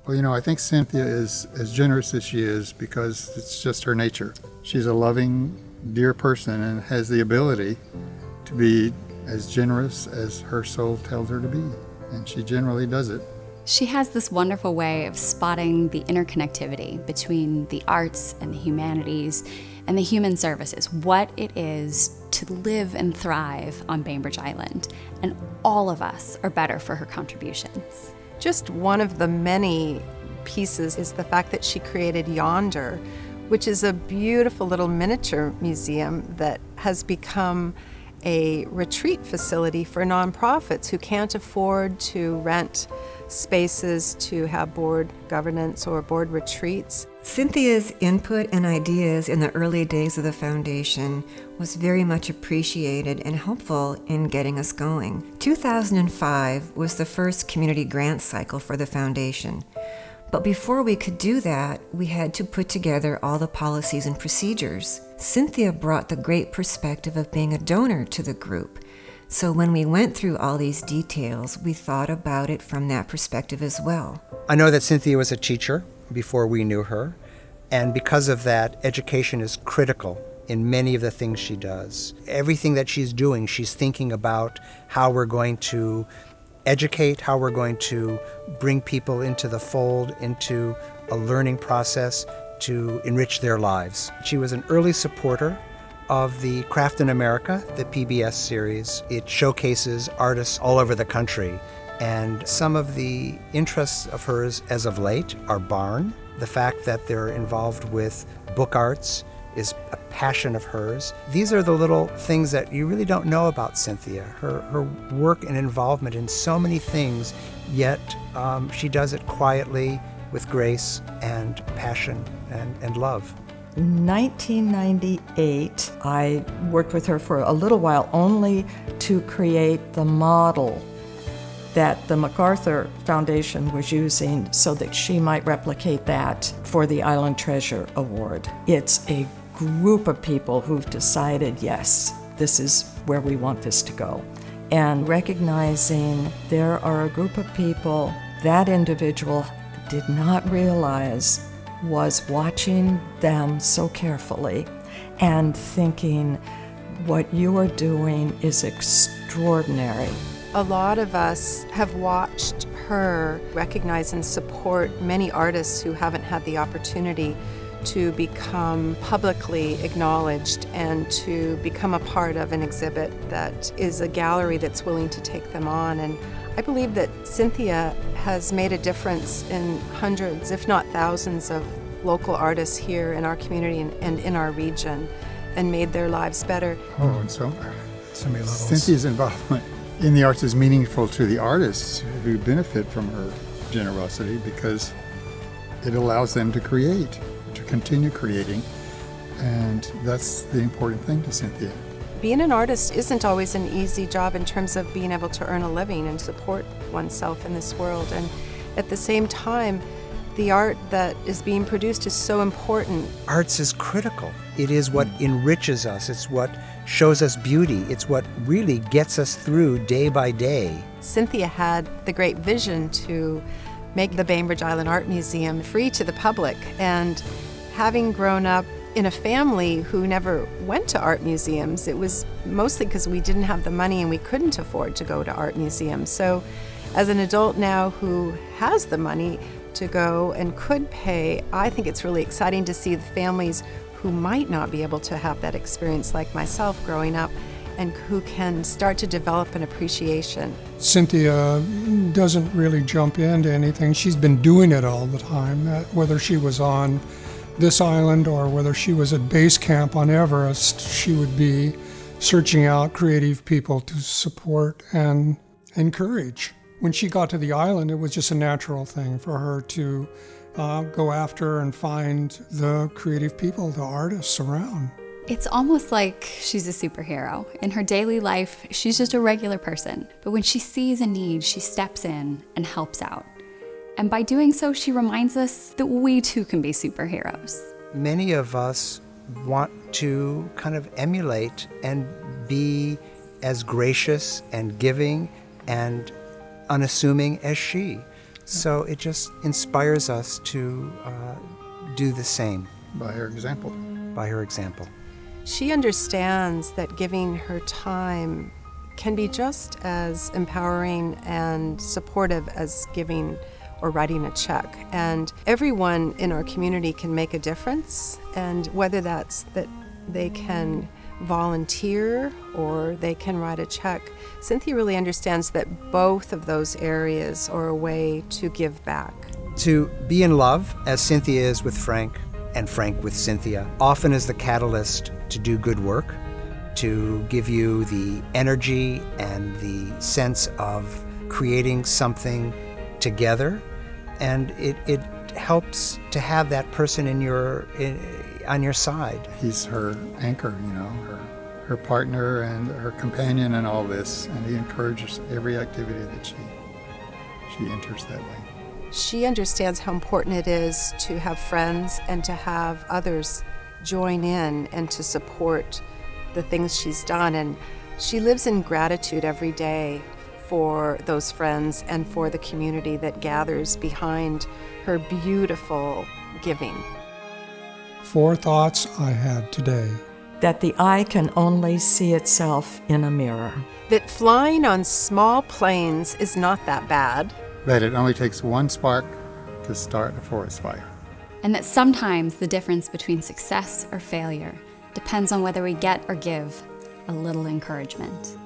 Well, I think Cynthia is as generous as she is because it's just her nature. She's a loving, dear person and has the ability to be as generous as her soul tells her to be. And she generally does it. She has this wonderful way of spotting the interconnectivity between the arts and the humanities and the human services, what it is to live and thrive on Bainbridge Island. And all of us are better for her contributions. Just one of the many pieces is the fact that she created Yonder, which is a beautiful little miniature museum that has become a retreat facility for nonprofits who can't afford to rent spaces to have board governance or board retreats. Cynthia's input and ideas in the early days of the foundation was very much appreciated and helpful in getting us going. 2005 was the first community grant cycle for the foundation. But before we could do that, we had to put together all the policies and procedures. Cynthia brought the great perspective of being a donor to the group. So when we went through all these details, we thought about it from that perspective as well. I know that Cynthia was a teacher before we knew her, and because of that, education is critical in many of the things she does. Everything that she's doing, she's thinking about how we're going to educate, how we're going to bring people into the fold, into a learning process to enrich their lives. She was an early supporter of the Craft in America, the PBS series. It showcases artists all over the country. And some of the interests of hers as of late are barn. The fact that they're involved with book arts is a passion of hers. These are the little things that you really don't know about Cynthia. Her work and involvement in so many things, yet she does it quietly with grace and passion and love. In 1998, I worked with her for a little while only to create the model that the MacArthur Foundation was using so that she might replicate that for the Island Treasure Award. It's a group of people who've decided, yes, this is where we want this to go. And recognizing there are a group of people that individual did not realize was watching them so carefully and thinking, what you are doing is extraordinary. A lot of us have watched her recognize and support many artists who haven't had the opportunity to become publicly acknowledged and to become a part of an exhibit that is a gallery that's willing to take them on. And I believe that Cynthia has made a difference in hundreds, if not thousands, of local artists here in our community and in our region and made their lives better. Oh, and so many levels. Cynthia's involvement in the arts is meaningful to the artists who benefit from her generosity because it allows them to create, to continue creating, and that's the important thing to Cynthia. Being an artist isn't always an easy job in terms of being able to earn a living and support oneself in this world, and at the same time, the art that is being produced is so important. Arts is critical. It is what enriches us. It's what shows us beauty. It's what really gets us through day by day. Cynthia had the great vision to make the Bainbridge Island Art Museum free to the public, and having grown up in a family who never went to art museums, it was mostly because we didn't have the money and we couldn't afford to go to art museums. So as an adult now who has the money to go and could pay, I think it's really exciting to see the families who might not be able to have that experience like myself growing up and who can start to develop an appreciation. Cynthia doesn't really jump into anything. She's been doing it all the time, whether she was on this island or whether she was at base camp on Everest, she would be searching out creative people to support and encourage. When she got to the island, it was just a natural thing for her to go after and find the creative people, the artists around. It's almost like she's a superhero. In her daily life, she's just a regular person. But when she sees a need, she steps in and helps out. And by doing so, she reminds us that we too can be superheroes. Many of us want to kind of emulate and be as gracious and giving and unassuming as she. So it just inspires us to do the same By her example. by her example. She understands that giving her time can be just as empowering and supportive as giving or writing a check. And everyone in our community can make a difference, and whether that's that they can volunteer or they can write a check, Cynthia really understands that both of those areas are a way to give back. To be in love, as Cynthia is with Frank, and Frank with Cynthia, often is the catalyst to do good work, to give you the energy and the sense of creating something together. And it helps to have that person on your side. He's her anchor, her partner and her companion in all this, and he encourages every activity that she enters that way. She understands how important it is to have friends and to have others join in and to support the things she's done. And she lives in gratitude every day for those friends and for the community that gathers behind her beautiful giving. 4 thoughts I had today. That the eye can only see itself in a mirror. That flying on small planes is not that bad. That it only takes one spark to start a forest fire. And that sometimes the difference between success or failure depends on whether we get or give a little encouragement.